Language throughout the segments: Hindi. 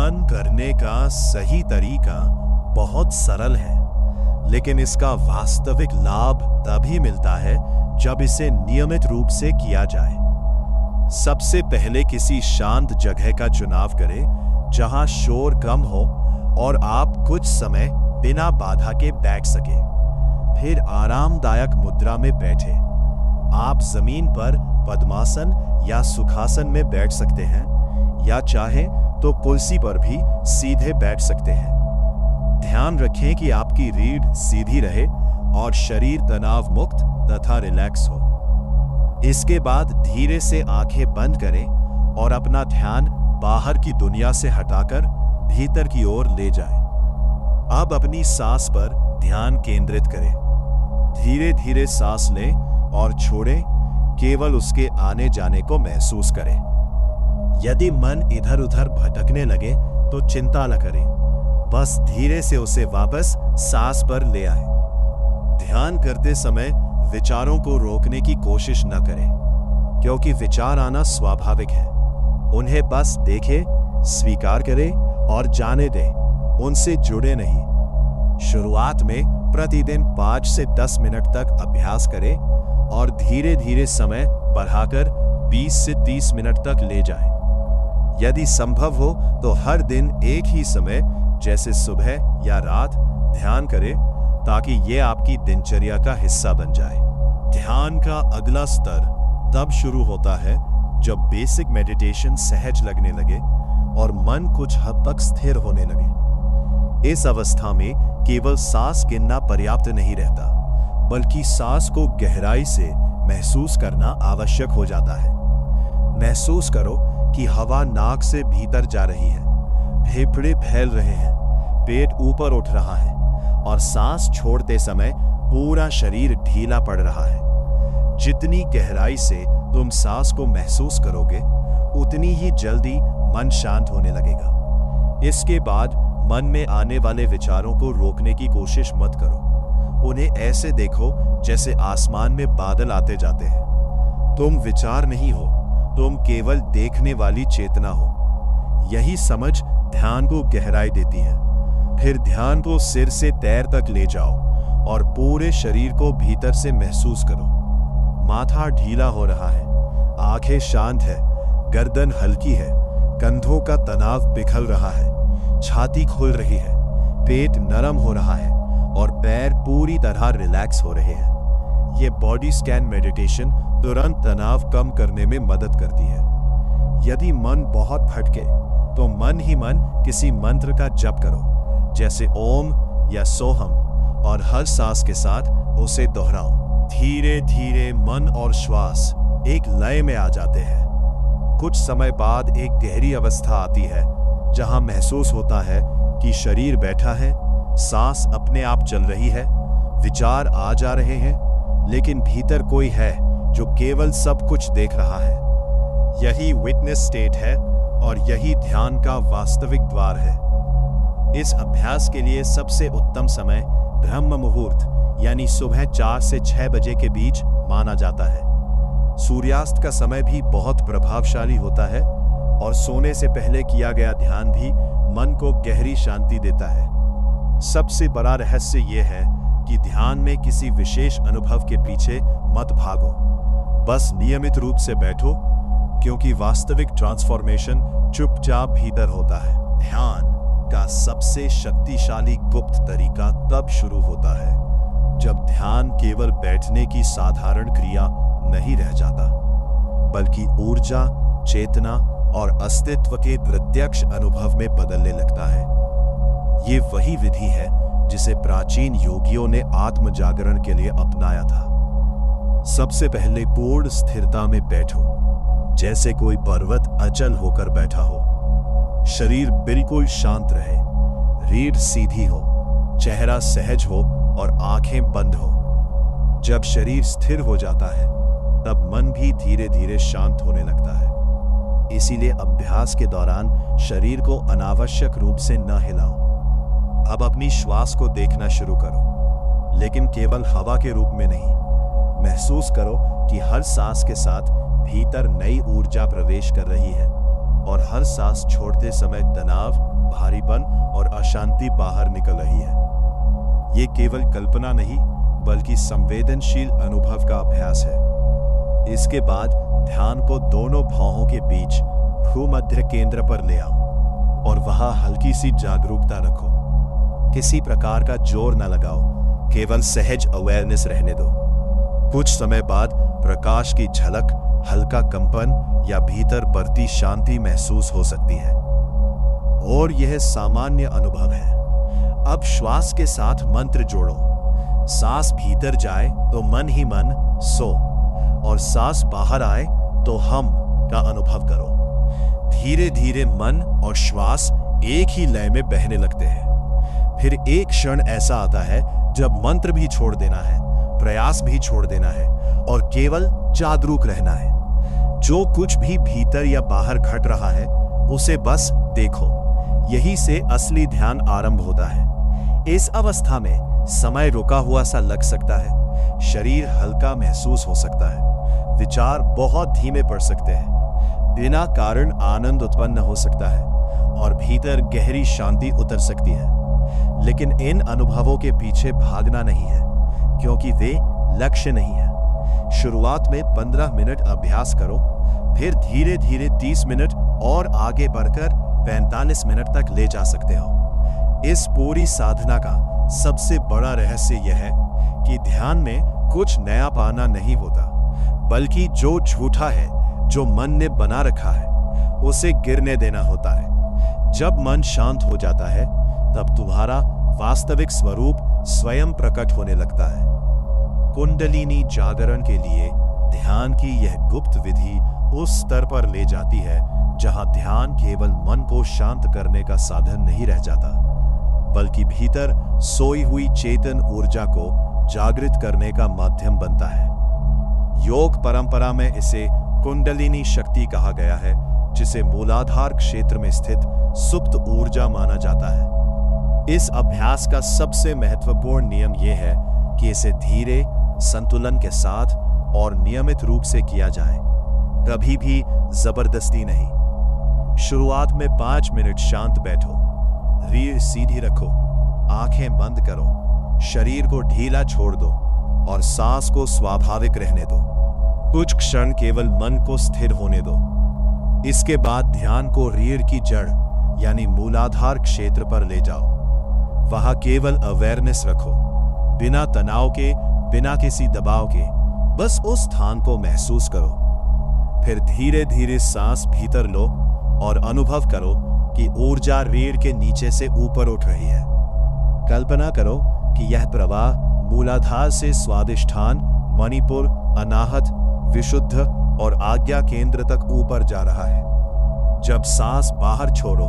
ध्यान करने का सही तरीका बहुत सरल है, लेकिन इसका वास्तविक लाभ तभी मिलता है जब इसे नियमित रूप से किया जाए। सबसे पहले किसी शांत जगह का चुनाव करें जहां शोर कम हो और आप कुछ समय बिना बाधा के बैठ सके। फिर आरामदायक मुद्रा में बैठे। आप जमीन पर पद्मासन या सुखासन में बैठ सकते हैं या चाहे तो कुर्सी पर भी सीधे बैठ सकते हैं। ध्यान रखें कि आपकी रीढ़ सीधी रहे और शरीर तनाव मुक्त तथा रिलैक्स हो। इसके बाद धीरे से आंखें बंद करें और अपना ध्यान बाहर की दुनिया से हटाकर भीतर की ओर ले जाएं। अब अपनी सांस पर ध्यान केंद्रित करें। धीरे धीरे सांस लें और छोड़ें, केवल उसके आने जाने को महसूस करें। यदि मन इधर उधर भटकने लगे तो चिंता न करें, बस धीरे से उसे वापस सांस पर ले आए। ध्यान करते समय विचारों को रोकने की कोशिश न करें, क्योंकि विचार आना स्वाभाविक है। उन्हें बस देखें, स्वीकार करें और जाने दें, उनसे जुड़े नहीं। शुरुआत में प्रतिदिन 5 से 10 मिनट तक अभ्यास करें और धीरे धीरे समय बढ़ाकर 20 से 30 मिनट तक ले जाएं। यदि संभव हो तो हर दिन एक ही समय जैसे सुबह या रात ध्यान करें, ताकि ये आपकी दिनचर्या का हिस्सा बन जाए। ध्यान का अगला स्तर तब शुरू होता है जब बेसिक मेडिटेशन सहज लगने लगे और मन कुछ हद तक स्थिर होने लगे। इस अवस्था में केवल सांस गिनना पर्याप्त नहीं रहता, बल्कि सांस को गहराई से महसूस करना आवश्यक हो जाता है। महसूस करो कि हवा नाक से भीतर जा रही है, फेफड़े फैल रहे हैं, पेट ऊपर उठ रहा है और सांस छोड़ते समय पूरा शरीर ढीला पड़ रहा है। जितनी गहराई से तुम सांस को महसूस करोगे, उतनी ही जल्दी मन शांत होने लगेगा। इसके बाद मन में आने वाले विचारों को रोकने की कोशिश मत करो। उन्हें ऐसे देखो जैसे आसमान में बादल आते जाते हैं। तुम विचार नहीं हो, तुम केवल देखने वाली चेतना हो। यही समझ ध्यान को गहराई देती है। फिर ध्यान को सिर से पैर तक ले जाओ और पूरे शरीर को भीतर से महसूस करो। माथा ढीला हो रहा है, आंखें शांत है, गर्दन हल्की है, कंधों का तनाव पिघल रहा है, छाती खुल रही है, पेट नरम हो रहा है और पैर पूरी तरह रिलैक्स हो रहे हैं। ये बॉडी स्कैन मेडिटेशन तुरंत तनाव कम करने में मदद करती है। यदि मन बहुत भटके तो मन ही मन किसी मंत्र का जप करो, जैसे ओम या सोहम, और हर सांस के साथ उसे दोहराओ। धीरे धीरे मन और श्वास एक लय में आ जाते हैं। कुछ समय बाद एक गहरी अवस्था आती है जहां महसूस होता है कि शरीर बैठा है, सांस अपने आप चल रही है, विचार आ जा रहे हैं, लेकिन भीतर कोई है जो केवल सब कुछ देख रहा है। यही विटनेस स्टेट है और यही ध्यान का वास्तविक द्वार है। इस अभ्यास के लिए सबसे उत्तम समय ब्रह्म मुहूर्त यानी सुबह 4 से 6 बजे के बीच माना जाता है। सूर्यास्त का समय भी बहुत प्रभावशाली होता है और सोने से पहले किया गया ध्यान भी मन को गहरी शांति देता है। सबसे बड़ा रहस्य यह है कि ध्यान में किसी विशेष अनुभव के पीछे मत भागो, बस नियमित रूप से बैठो, क्योंकि वास्तविक ट्रांसफॉर्मेशन चुपचाप भीतर होता है। ध्यान का सबसे शक्तिशाली गुप्त तरीका तब शुरू होता है जब ध्यान केवल बैठने की साधारण क्रिया नहीं रह जाता, बल्कि ऊर्जा, चेतना और अस्तित्व के प्रत्यक्ष अनुभव में बदलने लगता है। ये वही विधि है जिसे प्राचीन योगियों ने आत्म जागरण के लिए अपनाया था। सबसे पहले पूर्ण स्थिरता में बैठो, जैसे कोई पर्वत अचल होकर बैठा हो। शरीर बिल्कुल शांत रहे, रीढ़ सीधी हो, चेहरा सहज हो और आंखें बंद हो। जब शरीर स्थिर हो जाता है, तब मन भी धीरे धीरे शांत होने लगता है। इसीलिए अभ्यास के दौरान शरीर को अनावश्यक रूप से न हिलाओ। अब अपनी श्वास को देखना शुरू करो, लेकिन केवल हवा के रूप में नहीं। महसूस करो कि हर सांस के साथ भीतर नई ऊर्जा प्रवेश कर रही है। और हर सांस छोड़ते समय तनाव, भारीपन और अशांति बाहर निकल रही है। ये केवल कल्पना नहीं बल्कि संवेदनशील अनुभव का अभ्यास है। इसके बाद ध्यान को दोनों भौहों के बीच भूमध्य केंद्र पर ले आओ और वहां हल्की सी जागरूकता रखो। किसी प्रकार का जोर न लगाओ, केवल सहज अवेयरनेस रहने दो। कुछ समय बाद प्रकाश की झलक, हल्का कंपन या भीतर बढ़ती शांति महसूस हो सकती है और यह सामान्य अनुभव है। अब श्वास के साथ मंत्र जोड़ो। सांस भीतर जाए तो मन ही मन सो और सांस बाहर आए तो हम का अनुभव करो। धीरे धीरे मन और श्वास एक ही लय में बहने लगते हैं। फिर एक क्षण ऐसा आता है जब मंत्र भी छोड़ देना है, प्रयास भी छोड़ देना है और केवल जागरूक रहना है। जो कुछ भी भीतर या बाहर घट रहा है उसे बस देखो। यही से असली ध्यान आरंभ होता है। इस अवस्था में समय रुका हुआ सा लग सकता है, शरीर हल्का महसूस हो सकता है, विचार बहुत धीमे पड़ सकते हैं, बिना कारण आनंद उत्पन्न हो सकता है और भीतर गहरी शांति उतर सकती है। लेकिन इन अनुभवों के पीछे भागना नहीं है, क्योंकि वे लक्ष्य नहीं है। शुरुआत में 15 मिनट अभ्यास करो, फिर धीरे धीरे 30 मिनट और आगे बढ़कर 45 मिनट तक ले जा सकते हो। इस पूरी साधना का सबसे बड़ा रहस्य यह है कि ध्यान में कुछ नया पाना नहीं होता, बल्कि जो झूठा है, जो मन ने बना रखा है, उसे गिरने देना होता है। जब मन शांत हो जाता है तब तुम्हारा वास्तविक स्वरूप स्वयं प्रकट होने लगता है। कुंडलिनी जागरण के लिए ध्यान की यह गुप्त विधि उस स्तर पर ले जाती है जहां ध्यान केवल मन को शांत करने का साधन नहीं रह जाता, बल्कि भीतर सोई हुई चेतन ऊर्जा को जागृत करने का माध्यम बनता है। योग परंपरा में इसे कुंडलिनी शक्ति कहा गया है, जिसे मूलाधार क्षेत्र में स्थित सुप्त ऊर्जा माना जाता है। इस अभ्यास का सबसे महत्वपूर्ण नियम यह है कि इसे धीरे, संतुलन के साथ और नियमित रूप से किया जाए, कभी भी जबरदस्ती नहीं। शुरुआत में 5 मिनट शांत बैठो, रीढ़ सीधी रखो, आंखें बंद करो, शरीर को ढीला छोड़ दो और सांस को स्वाभाविक रहने दो। कुछ क्षण केवल मन को स्थिर होने दो। इसके बाद ध्यान को रीढ़ की जड़ यानी मूलाधार क्षेत्र पर ले जाओ। वहां केवल अवेयरनेस रखो, बिना तनाव के, बिना किसी दबाव के, बस उस स्थान को महसूस करो। फिर धीरे धीरे सांस भीतर लो और अनुभव करो कि ऊर्जा रीढ़ के नीचे से ऊपर उठ रही है। कल्पना करो कि यह प्रवाह मूलाधार से स्वादिष्ठान, मणिपुर, अनाहत, विशुद्ध और आज्ञा केंद्र तक ऊपर जा रहा है। जब सांस बाहर छोड़ो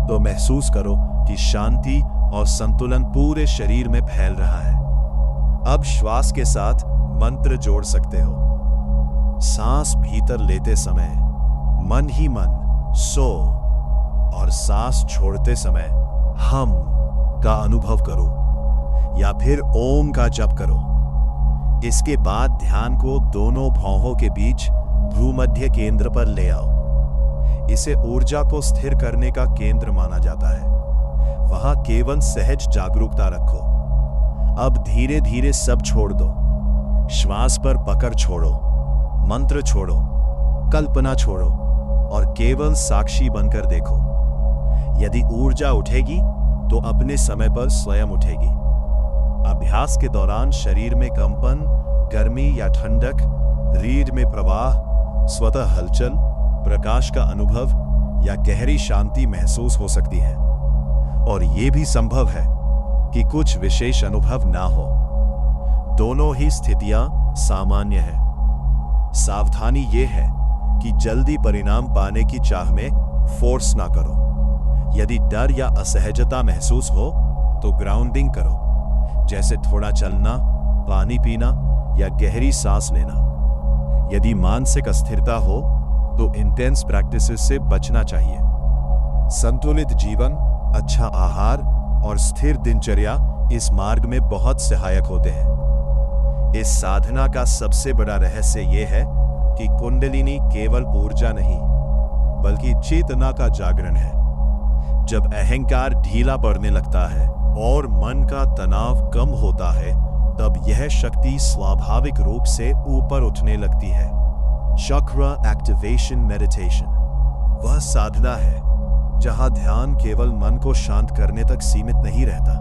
तो महसूस करो कि शांति और संतुलन पूरे शरीर में फैल रहा है। अब श्वास के साथ मंत्र जोड़ सकते हो। सांस भीतर लेते समय मन ही मन सो और सांस छोड़ते समय हम का अनुभव करो या फिर ओम का जप करो। इसके बाद ध्यान को दोनों भौहों के बीच भूमध्य केंद्र पर ले आओ। इसे ऊर्जा को स्थिर करने का केंद्र माना जाता है। वहां केवल सहज जागरूकता रखो। अब धीरे धीरे सब छोड़ दो। श्वास पर पकड़ छोड़ो, मंत्र छोड़ो, कल्पना छोड़ो और केवल साक्षी बनकर देखो। यदि ऊर्जा उठेगी तो अपने समय पर स्वयं उठेगी। अभ्यास के दौरान शरीर में कंपन, गर्मी या ठंडक, रीढ़ में प्रवाह, स्वतः हलचल, प्रकाश का अनुभव या गहरी शांति महसूस हो सकती है। और यह भी संभव है कि कुछ विशेष अनुभव ना हो। दोनों ही स्थितियां सामान्य है। सावधानी यह है कि जल्दी परिणाम पाने की चाह में फोर्स ना करो। यदि डर या असहजता महसूस हो तो ग्राउंडिंग करो, जैसे थोड़ा चलना, पानी पीना या गहरी सांस लेना। यदि मानसिक अस्थिरता हो तो इंटेंस प्रैक्टिसेस से बचना चाहिए। संतुलित जीवन, अच्छा आहार और स्थिर दिनचर्या इस मार्ग में बहुत सहायक होते हैं। इस साधना का सबसे बड़ा रहस्य यह है कि कुंडलिनी केवल ऊर्जा नहीं, बल्कि चेतना का जागरण है। जब अहंकार ढीला पड़ने लगता है और मन का तनाव कम होता है, तब यह शक्ति स्वाभाविक रूप से ऊपर उठने लगती है। चक्र एक्टिवेशन मेडिटेशन वह साधना है जहां ध्यान केवल मन को शांत करने तक सीमित नहीं रहता,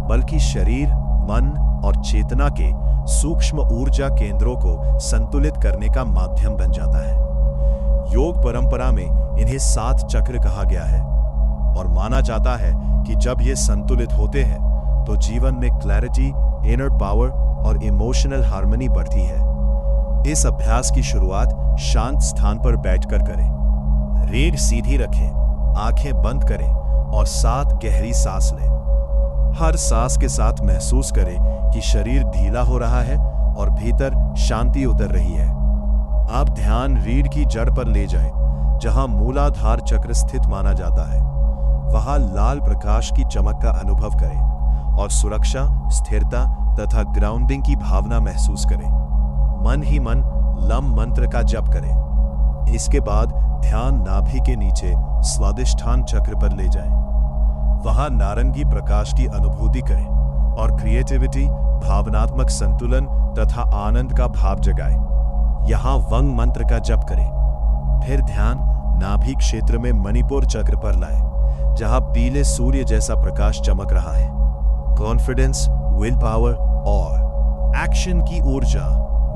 बल्कि शरीर, मन और चेतना के सूक्ष्म ऊर्जा केंद्रों को संतुलित करने का माध्यम बन जाता है। योग परंपरा में इन्हें 7 चक्र कहा गया है और माना जाता है कि जब ये संतुलित होते हैं तो जीवन में क्लैरिटी, इनर पावर और इमोशनल हार्मनी बढ़ती है। इस अभ्यास की शुरुआत शांत स्थान पर बैठकर करें। रीढ़ सीधी रखें, आंखें बंद करें और 7 गहरी सांस लें। हर सांस के साथ महसूस करें कि शरीर ढीला हो रहा है और भीतर शांति उतर रही है। आप ध्यान रीढ़ की जड़ पर ले जाएं, जहां मूलाधार चक्र स्थित माना जाता है। वहां लाल प्रकाश की चमक का अनुभव करें और सुरक्षा, स्थिरता तथा ग्राउंडिंग की भावना महसूस करें। मन ही मन लम मंत्र का जप करें। इसके बाद ध्यान नाभि के नीचे स्वादिष्ठान चक्र पर ले जाएं। वहां नारंगी प्रकाश की अनुभूति करें और क्रिएटिविटी, भावनात्मक संतुलन तथा आनंद का भाव जगाएं। यहां वंग मंत्र का जप करें। फिर ध्यान नाभि क्षेत्र में मणिपुर चक्र पर लाएं, जहां पीले सूर्य जैसा प्रकाश चमक रहा है। कॉन्फिडेंस, विल पावर और एक्शन की ऊर्जा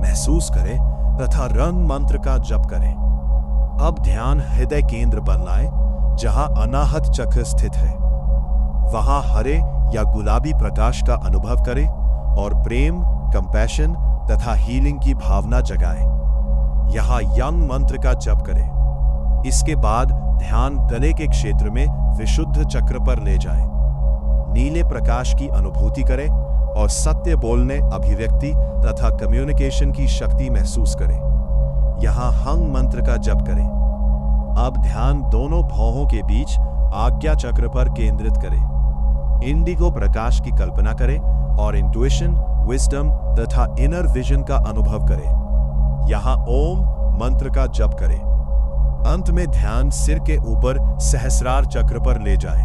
महसूस करें तथा रंग मंत्र का जप करें। अब ध्यान हृदय केंद्र पर लाएं, जहां अनाहत चक्र स्थित है। वहां हरे या गुलाबी प्रकाश का अनुभव करें और प्रेम, कंपैशन तथा हीलिंग की भावना जगाएं। यहां यंग मंत्र का जप करें। इसके बाद ध्यान गले के क्षेत्र में विशुद्ध चक्र पर ले जाएं। नीले प्रकाश की अनुभूति करें और सत्य बोलने, अभिव्यक्ति तथा कम्युनिकेशन की शक्ति महसूस करें। यहां हंग मंत्र का जप करें। अब ध्यान दोनों भौहों के बीच आज्ञा चक्र पर केंद्रित करें। इंडिगो प्रकाश की कल्पना करें और इंट्यूशन, विजडम तथा इनर विजन का अनुभव करें। यहां ओम मंत्र का जप करें। अंत में ध्यान सिर के ऊपर सहस्रार चक्र पर ले जाएं।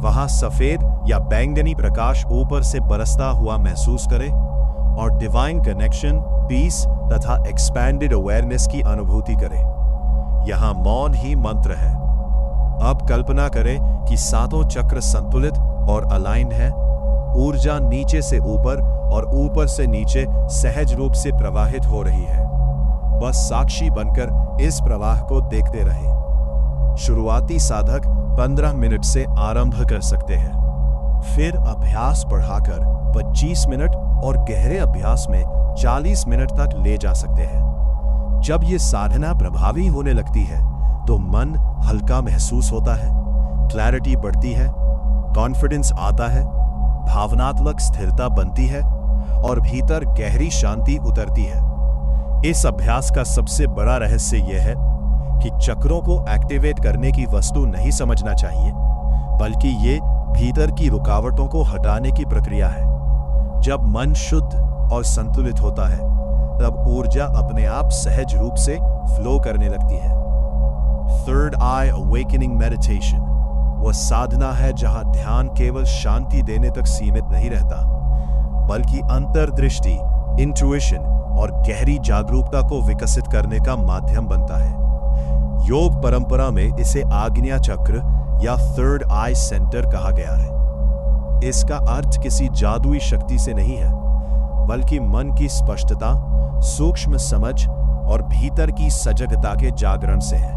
वहां सफेद या बैंगनी प्रकाश ऊपर से बरसता हुआ महसूस करें और डिवाइन कनेक्शन, पीस तथा एक्सपैंडेड अवेयरनेस की अनुभूति करें। यहां मौन ही मंत्र है। अब कल्पना करें कि 7 चक्र संतुलित और अलाइंड है। ऊर्जा नीचे से ऊपर और ऊपर से नीचे सहज रूप से प्रवाहित हो रही है। बस साक्षी बनकर इस प्रवाह को देखते रहें। शुरुआती साधक 15 मिनट से आरंभ कर सकते हैं, फिर अभ्यास बढ़ाकर 25 मिनट और गहरे अभ्यास में 40 मिनट तक ले जा सकते हैं। जब ये साधना प्रभावी होने लगती है तो मन हल्का महसूस होता है, क्लैरिटी बढ़ती है, कॉन्फिडेंस आता है, भावनात्मक स्थिरता बनती है और भीतर गहरी शांति उतरती है। इस अभ्यास का सबसे बड़ा रहस्य यह है कि चक्रों को एक्टिवेट करने की वस्तु नहीं समझना चाहिए, बल्कि ये भीतर की रुकावटों को हटाने की प्रक्रिया है। जब मन शुद्ध और संतुलित होता है, तब ऊर्जा अपने आप सहज रूप से फ्लो करने लगती है। थर्ड आई अवेकनिंग मेडिटेशन वह साधना है जहां ध्यान केवल शांति देने तक सीमित नहीं रहता, बल्कि अंतर्दृष्टि, इंट्यूशन और गहरी जागरूकता को विकसित करने का माध्यम बनता है। योग परंपरा में इसे आज्ञा चक्र या थर्ड आई सेंटर कहा गया है। इसका अर्थ किसी जादुई शक्ति से नहीं है, बल्कि मन की स्पष्टता, सूक्ष्म समझ और भीतर की सजगता के जागरण से है।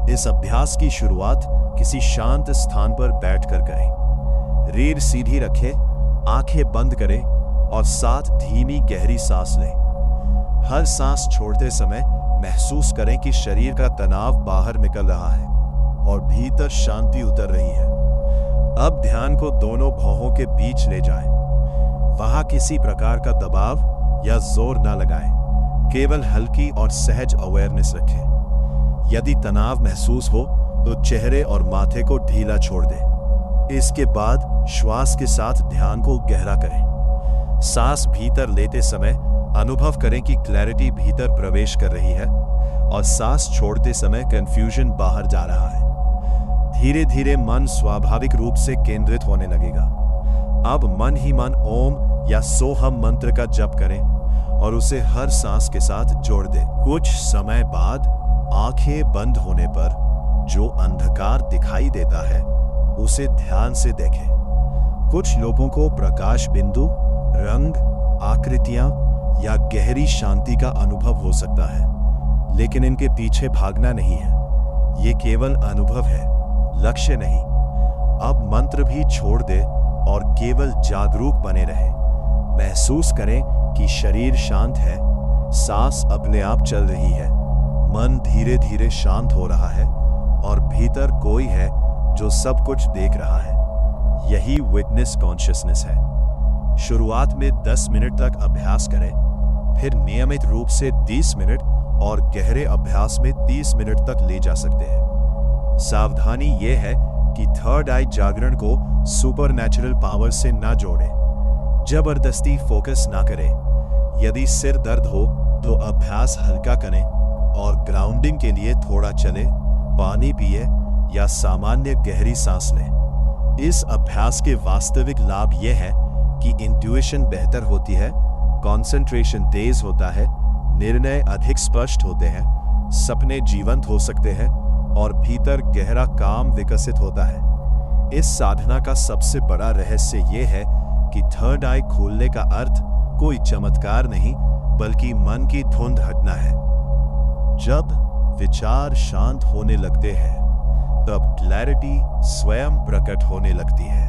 इस अभ्यास की शुरुआत किसी शांत स्थान पर बैठकर करें। रीढ़ सीधी रखें, आंखें बंद करें और 7 धीमी गहरी सांस लें। हर सांस छोड़ते समय महसूस करें कि शरीर का तनाव बाहर निकल रहा है और भीतर शांति उतर रही है। अब ध्यान को दोनों भौहों के बीच ले जाएं। वहां किसी प्रकार का दबाव या जोर न लगाएं, केवल हल्की और सहज अवेयरनेस रखें। यदि तनाव महसूस हो तो चेहरे और माथे को ढीला छोड़ दें। इसके बाद श्वास के साथ ध्यान को गहरा करें। सांस भीतर लेते समय अनुभव करें कि क्लैरिटी भीतर प्रवेश कर रही है और सांस छोड़ते समय कंफ्यूजन बाहर जा रहा है। धीरे धीरे मन स्वाभाविक रूप से केंद्रित होने लगेगा। अब मन ही मन ओम या सोहम मंत्र का जप करें और उसे हर सांस के साथ जोड़ दें। कुछ समय बाद आंखें बंद होने पर जो अंधकार दिखाई देता है उसे ध्यान से देखें। कुछ लोगों को प्रकाश बिंदु, रंग, आकृतियां या गहरी शांति का अनुभव हो सकता है, लेकिन इनके पीछे भागना नहीं है। ये केवल अनुभव है, लक्ष्य नहीं। अब मंत्र भी छोड़ दे और केवल जागरूक बने रहे। महसूस करें कि शरीर शांत है, सांस अपने आप चल रही है, मन धीरे धीरे शांत हो रहा है और भीतर कोई है जो सब कुछ देख रहा है। यही विटनेस कॉन्शियसनेस है। शुरुआत में 10 मिनट तक अभ्यास करें, फिर नियमित रूप से 30 मिनट और गहरे अभ्यास में 30 मिनट तक ले जा सकते हैं। सावधानी यह है कि थर्ड आई जागरण को सुपरनैचुरल पावर से ना जोड़ें। जबरदस्ती फोकस ना करें। यदि सिर दर्द हो तो अभ्यास हल्का करें और ग्राउंडिंग के लिए थोड़ा चलें, पानी पिए या सामान्य गहरी सांस लें। इस अभ्यास के वास्तविक लाभ यह है कि इंट्यूशन बेहतर होती है, कंसंट्रेशन तेज होता है, निर्णय अधिक स्पष्ट होते हैं, सपने जीवंत हो सकते हैं और भीतर गहरा काम विकसित होता है। इस साधना का सबसे बड़ा रहस्य यह है कि थर्ड आई खोलने का अर्थ कोई चमत्कार नहीं, बल्कि मन की धुंध हटना है। जब विचार शांत होने लगते हैं तब क्लैरिटी स्वयं प्रकट होने लगती है।